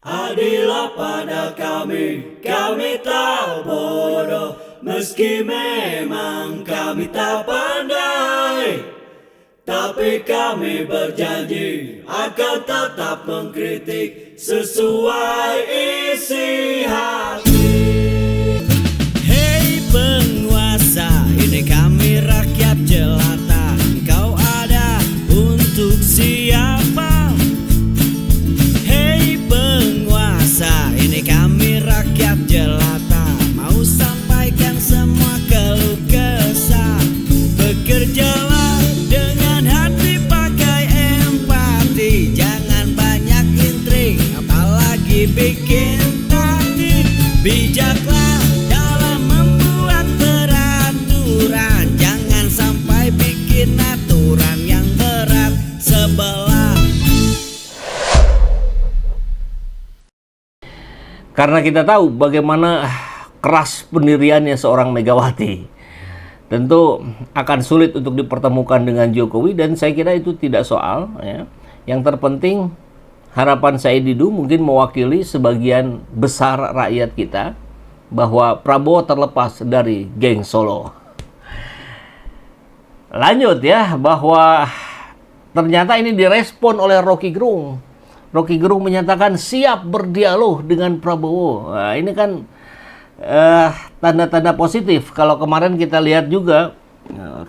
Adillah pada kami tak bodoh, meski memang kami tak pandai. Tapi kami berjanji akan tetap mengkritik sesuai isi hati. Hei penguasa, ini kami rakyat jelata. Engkau ada untuk siapa? Hei penguasa, ini kami rakyat jelata. Mau sampaikan semua keluh kesah. Bekerjalah dengan hati, pakai empati. Jangan banyak intrik, apalagi bikin taktik. Bijaklah dalam membuat peraturan. Jangan sampai bikin aturan yang berat sebelah. Karena kita tahu bagaimana keras pendiriannya seorang Megawati, tentu akan sulit untuk dipertemukan dengan Jokowi, dan saya kira itu tidak soal ya. Yang terpenting harapan saya Didu mungkin mewakili sebagian besar rakyat kita bahwa Prabowo terlepas dari geng Solo. Lanjut ya, bahwa ternyata ini direspon oleh Rocky Gerung. Rocky Gerung menyatakan siap berdialog dengan Prabowo. Nah, ini kan tanda-tanda positif. Kalau kemarin kita lihat juga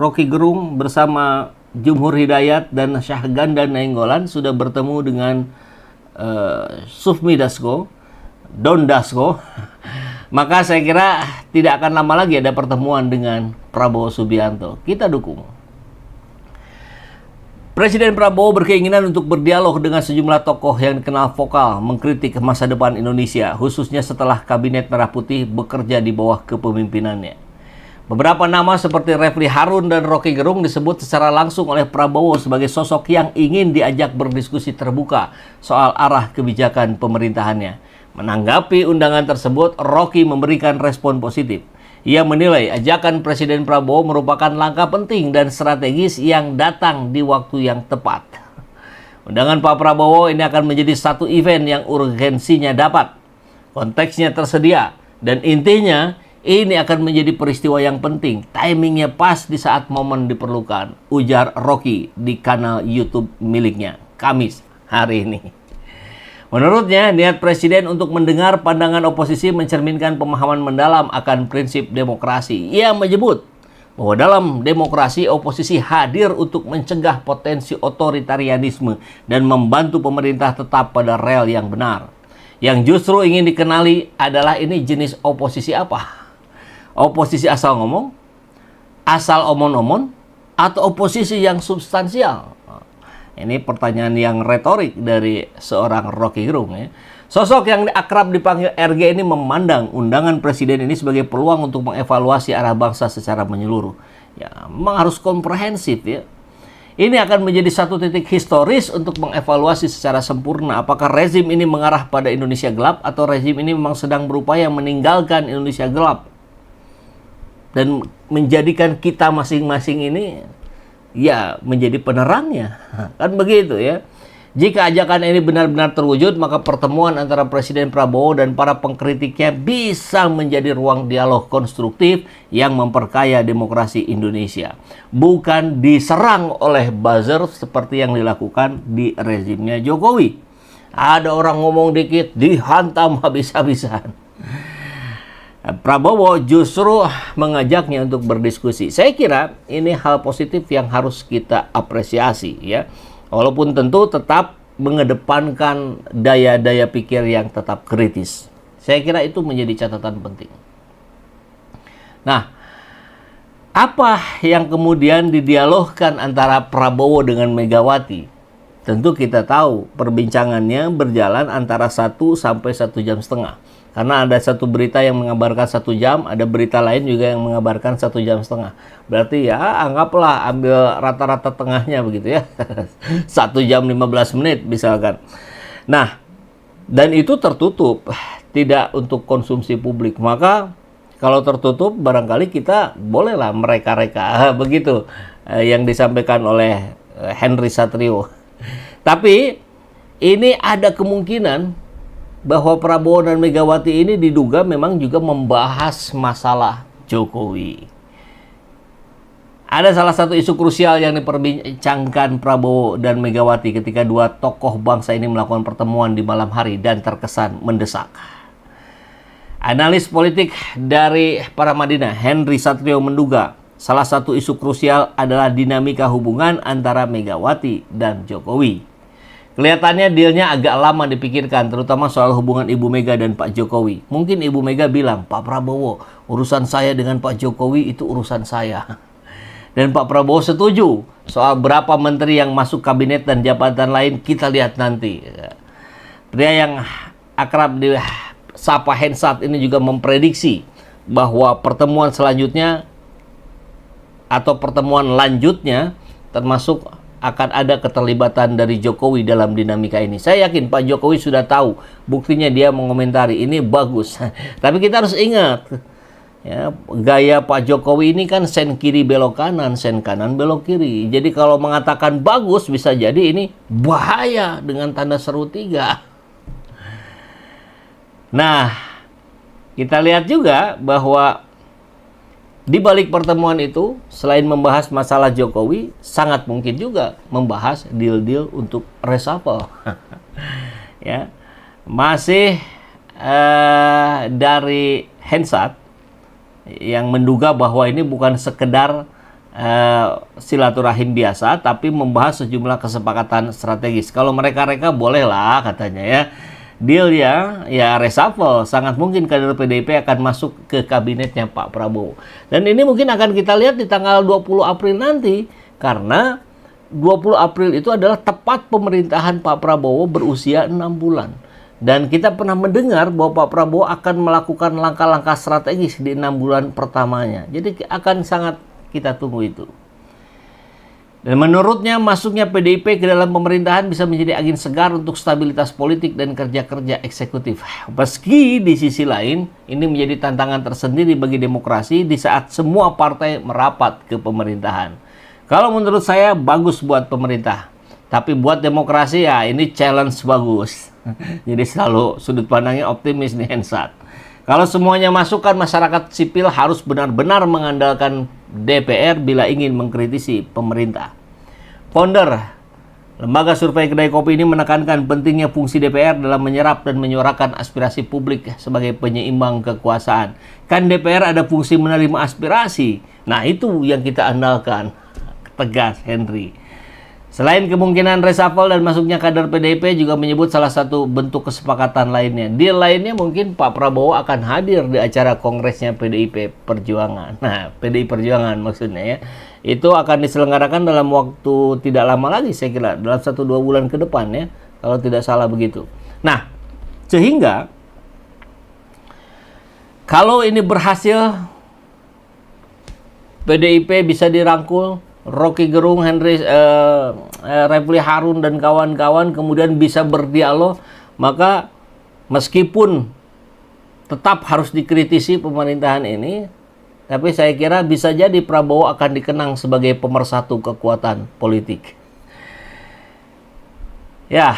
Rocky Gerung bersama Jumhur Hidayat dan Syahganda Nainggolan sudah bertemu dengan Sufmi Dasko, Don Dasko. Maka saya kira tidak akan lama lagi ada pertemuan dengan Prabowo Subianto. Kita dukung. Presiden Prabowo berkeinginan untuk berdialog dengan sejumlah tokoh yang dikenal vokal mengkritik masa depan Indonesia, khususnya setelah Kabinet Merah Putih bekerja di bawah kepemimpinannya. Beberapa nama seperti Refli Harun dan Rocky Gerung disebut secara langsung oleh Prabowo sebagai sosok yang ingin diajak berdiskusi terbuka soal arah kebijakan pemerintahannya. Menanggapi undangan tersebut, Rocky memberikan respon positif. Ia menilai ajakan Presiden Prabowo merupakan langkah penting dan strategis yang datang di waktu yang tepat. Undangan Pak Prabowo ini akan menjadi satu event yang urgensinya dapat, konteksnya tersedia, dan intinya ini akan menjadi peristiwa yang penting. Timingnya pas di saat momen diperlukan, ujar Rocky di kanal YouTube miliknya Kamis hari ini. Menurutnya, niat Presiden untuk mendengar pandangan oposisi mencerminkan pemahaman mendalam akan prinsip demokrasi. Ia menyebut bahwa dalam demokrasi, oposisi hadir untuk mencegah potensi otoritarianisme dan membantu pemerintah tetap pada rel yang benar. Yang justru ingin dikenali adalah ini jenis oposisi apa? Oposisi asal ngomong, asal omon-omon, atau oposisi yang substansial? Ini pertanyaan yang retorik dari seorang Rocky Gerung ya. Sosok yang akrab dipanggil RG ini memandang undangan Presiden ini sebagai peluang untuk mengevaluasi arah bangsa secara menyeluruh. Ya, memang harus komprehensif ya. Ini akan menjadi satu titik historis untuk mengevaluasi secara sempurna apakah rezim ini mengarah pada Indonesia gelap atau rezim ini memang sedang berupaya meninggalkan Indonesia gelap dan menjadikan kita masing-masing ini ya menjadi penerangnya. Kan begitu ya. Jika ajakan ini benar-benar terwujud, maka pertemuan antara Presiden Prabowo dan para pengkritiknya bisa menjadi ruang dialog konstruktif yang memperkaya demokrasi Indonesia, bukan diserang oleh buzzer seperti yang dilakukan di rezimnya Jokowi. Ada orang ngomong dikit dihantam habis-habisan. Prabowo justru mengajaknya untuk berdiskusi. Saya kira ini hal positif yang harus kita apresiasi ya. Walaupun tentu tetap mengedepankan daya-daya pikir yang tetap kritis. Saya kira itu menjadi catatan penting. Nah, apa yang kemudian didialogkan antara Prabowo dengan Megawati? Tentu kita tahu perbincangannya berjalan antara 1 sampai 1,5 jam. Karena ada satu berita yang mengabarkan 1 jam, ada berita lain juga yang mengabarkan 1,5 jam. Berarti ya anggaplah ambil rata-rata tengahnya begitu ya. 1 jam 15 menit misalkan. Nah, dan itu tertutup, tidak untuk konsumsi publik. Maka kalau tertutup barangkali kita bolehlah mereka-reka begitu yang disampaikan oleh Henry Satrio. Tapi ini ada kemungkinan bahwa Prabowo dan Megawati ini diduga memang juga membahas masalah Jokowi. Ada salah satu isu krusial yang diperbincangkan Prabowo dan Megawati ketika dua tokoh bangsa ini melakukan pertemuan di malam hari dan terkesan mendesak. Analis politik dari Paramadina, Henry Satrio, menduga salah satu isu krusial adalah dinamika hubungan antara Megawati dan Jokowi. Kelihatannya dealnya agak lama dipikirkan, terutama soal hubungan Ibu Mega dan Pak Jokowi. Mungkin Ibu Mega bilang, Pak Prabowo, urusan saya dengan Pak Jokowi itu urusan saya. Dan Pak Prabowo setuju soal berapa menteri yang masuk kabinet dan jabatan lain kita lihat nanti. Pria yang akrab disapa Hensat ini juga memprediksi bahwa pertemuan selanjutnya atau pertemuan lanjutnya termasuk akan ada keterlibatan dari Jokowi dalam dinamika ini. Saya yakin Pak Jokowi sudah tahu, buktinya dia mengomentari ini bagus. Tapi kita harus ingat, ya, gaya Pak Jokowi ini kan sen kiri belok kanan, sen kanan belok kiri. Jadi kalau mengatakan bagus bisa jadi ini bahaya dengan tanda seru 3. Nah, kita lihat juga bahwa di balik pertemuan itu, selain membahas masalah Jokowi, sangat mungkin juga membahas deal-deal untuk reshuffle. Ya, masih dari Hensat yang menduga bahwa ini bukan sekedar silaturahim biasa, tapi membahas sejumlah kesepakatan strategis. Kalau mereka-reka bolehlah katanya ya. Deal ya reshuffle, sangat mungkin kader PDIP akan masuk ke kabinetnya Pak Prabowo. Dan ini mungkin akan kita lihat di tanggal 20 April nanti, karena 20 April itu adalah tepat pemerintahan Pak Prabowo berusia 6 bulan. Dan kita pernah mendengar bahwa Pak Prabowo akan melakukan langkah-langkah strategis di 6 bulan pertamanya. Jadi akan sangat kita tunggu itu. Dan menurutnya masuknya PDIP ke dalam pemerintahan bisa menjadi angin segar untuk stabilitas politik dan kerja-kerja eksekutif. Meski di sisi lain, ini menjadi tantangan tersendiri bagi demokrasi di saat semua partai merapat ke pemerintahan. Kalau menurut saya bagus buat pemerintah, tapi buat demokrasi ya ini challenge bagus. Jadi selalu sudut pandangnya optimis nih Hensat. Kalau semuanya masuk kan masyarakat sipil harus benar-benar mengandalkan DPR bila ingin mengkritisi pemerintah. Founder lembaga survei Kedai Kopi ini menekankan pentingnya fungsi DPR dalam menyerap dan menyuarakan aspirasi publik sebagai penyeimbang kekuasaan. Kan DPR ada fungsi menerima aspirasi. Nah itu yang kita andalkan. Tegas Henry. Selain kemungkinan reshuffle dan masuknya kader PDIP juga menyebut salah satu bentuk kesepakatan lainnya. Deal lainnya mungkin Pak Prabowo akan hadir di acara kongresnya PDIP Perjuangan. Nah, PDI Perjuangan maksudnya ya. Itu akan diselenggarakan dalam waktu tidak lama lagi saya kira. Dalam 1-2 bulan ke depan ya. Kalau tidak salah begitu. Nah, sehingga kalau ini berhasil PDIP bisa dirangkul, Rocky Gerung, Refli Harun dan kawan-kawan kemudian bisa berdialog, maka meskipun tetap harus dikritisi pemerintahan ini, tapi saya kira bisa jadi Prabowo akan dikenang sebagai pemersatu kekuatan politik. Ya,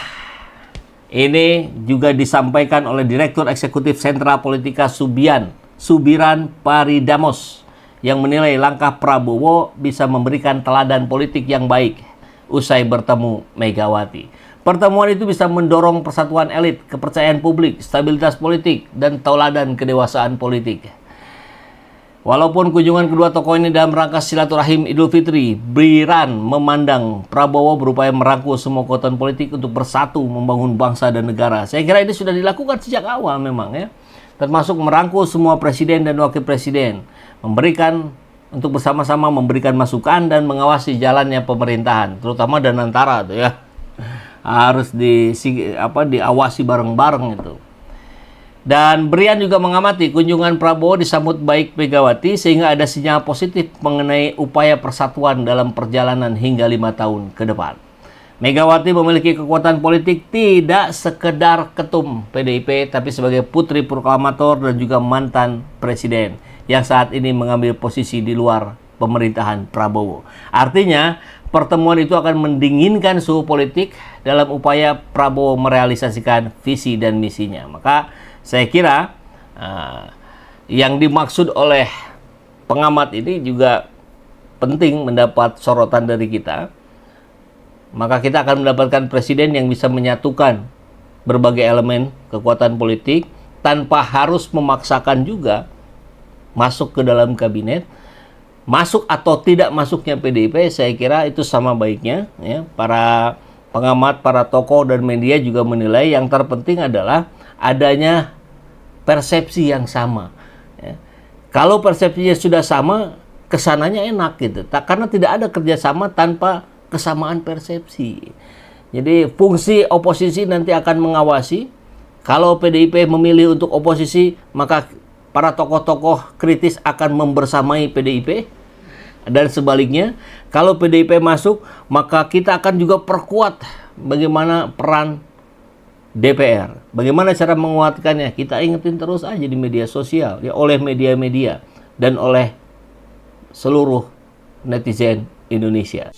ini juga disampaikan oleh Direktur Eksekutif Sentra Politika Subiran Paridamos, yang menilai langkah Prabowo bisa memberikan teladan politik yang baik usai bertemu Megawati. Pertemuan itu bisa mendorong persatuan elit, kepercayaan publik, stabilitas politik, dan teladan kedewasaan politik. Walaupun kunjungan kedua tokoh ini dalam rangka silaturahim Idul Fitri, Biran memandang Prabowo berupaya merangkul semua kekuatan politik untuk bersatu membangun bangsa dan negara. Saya kira ini sudah dilakukan sejak awal memang ya. Termasuk merangkul semua presiden dan wakil presiden, untuk bersama-sama memberikan masukan dan mengawasi jalannya pemerintahan, terutama Danantara tuh ya, harus diawasi bareng-bareng itu. Dan Brian juga mengamati kunjungan Prabowo disambut baik Megawati sehingga ada sinyal positif mengenai upaya persatuan dalam perjalanan hingga 5 tahun ke depan. Megawati memiliki kekuatan politik tidak sekedar ketum PDIP, tapi sebagai putri proklamator dan juga mantan presiden yang saat ini mengambil posisi di luar pemerintahan Prabowo. Artinya, pertemuan itu akan mendinginkan suhu politik dalam upaya Prabowo merealisasikan visi dan misinya. Maka saya kira yang dimaksud oleh pengamat ini juga penting mendapat sorotan dari kita. Maka kita akan mendapatkan presiden yang bisa menyatukan berbagai elemen kekuatan politik tanpa harus memaksakan juga masuk ke dalam kabinet. Masuk atau tidak masuknya PDIP, saya kira itu sama baiknya. Ya. Para pengamat, para tokoh dan media juga menilai yang terpenting adalah adanya persepsi yang sama. Ya. Kalau persepsinya sudah sama, kesananya enak gitu. Karena tidak ada kerjasama tanpa kesamaan persepsi. Jadi fungsi oposisi nanti akan mengawasi. Kalau PDIP memilih untuk oposisi, maka para tokoh-tokoh kritis akan membersamai PDIP. Dan sebaliknya, kalau PDIP masuk, maka kita akan juga perkuat bagaimana peran DPR. Bagaimana cara menguatkannya? Kita ingetin terus aja di media sosial, ya, oleh media-media dan oleh seluruh netizen Indonesia.